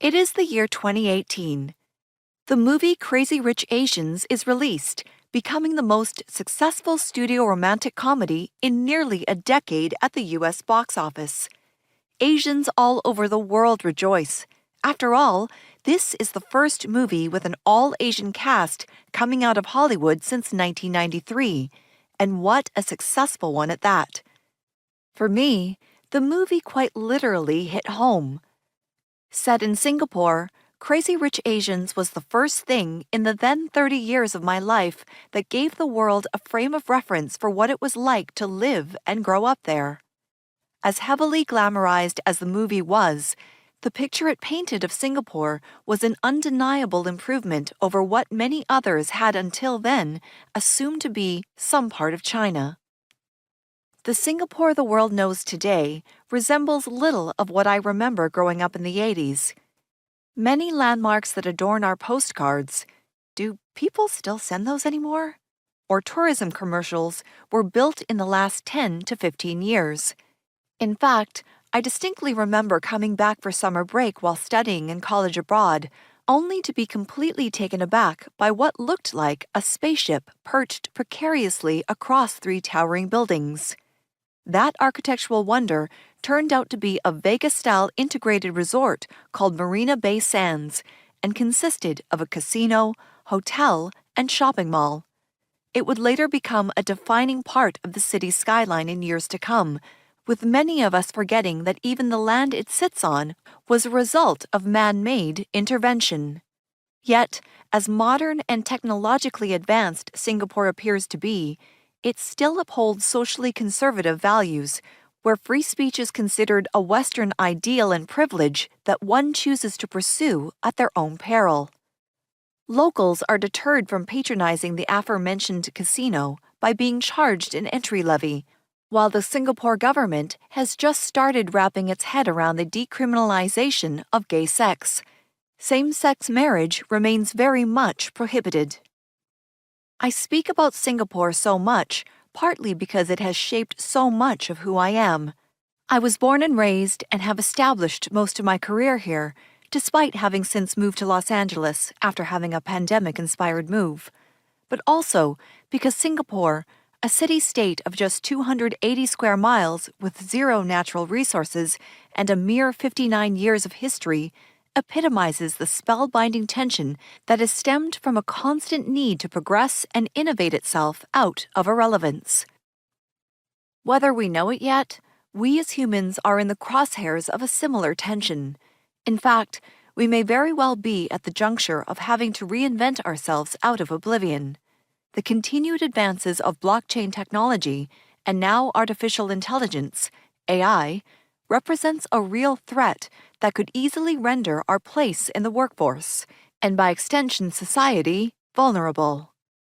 It is the year 2018. The movie Crazy Rich Asians is released, becoming the most successful studio romantic comedy in nearly a decade at the US box office. Asians all over the world rejoice. After all, this is the first movie with an all-Asian cast coming out of Hollywood since 1993, and what a successful one at that. For me, the movie quite literally hit home. Set in Singapore, Crazy Rich Asians was the first thing in the then 30 years of my life that gave the world a frame of reference for what it was like to live and grow up there. As heavily glamorized as the movie was, the picture it painted of Singapore was an undeniable improvement over what many others had until then assumed to be some part of China. The Singapore the world knows today resembles little of what I remember growing up in the 80s. Many landmarks that adorn our postcards, do people still send those anymore? Or tourism commercials were built in the last 10 to 15 years. In fact, I distinctly remember coming back for summer break while studying in college abroad, only to be completely taken aback by what looked like a spaceship perched precariously across 3 towering buildings. That architectural wonder turned out to be a Vegas-style integrated resort called Marina Bay Sands and consisted of a casino, hotel, and shopping mall. It would later become a defining part of the city's skyline in years to come, with many of us forgetting that even the land it sits on was a result of man-made intervention. Yet, as modern and technologically advanced Singapore appears to be, it still upholds socially conservative values, where free speech is considered a Western ideal and privilege that one chooses to pursue at their own peril. Locals are deterred from patronizing the aforementioned casino by being charged an entry levy, while the Singapore government has just started wrapping its head around the decriminalization of gay sex. Same-sex marriage remains very much prohibited. I speak about Singapore so much, partly because it has shaped so much of who I am. I was born and raised and have established most of my career here, despite having since moved to Los Angeles after having a pandemic-inspired move. But also because Singapore, a city-state of just 280 square miles with 0 natural resources and a mere 59 years of history, epitomizes the spellbinding tension that is stemmed from a constant need to progress and innovate itself out of irrelevance. Whether we know it yet, we as humans are in the crosshairs of a similar tension. In fact, we may very well be at the juncture of having to reinvent ourselves out of oblivion. The continued advances of blockchain technology, and now artificial intelligence, AI, represents a real threat that could easily render our place in the workforce, and by extension society, vulnerable.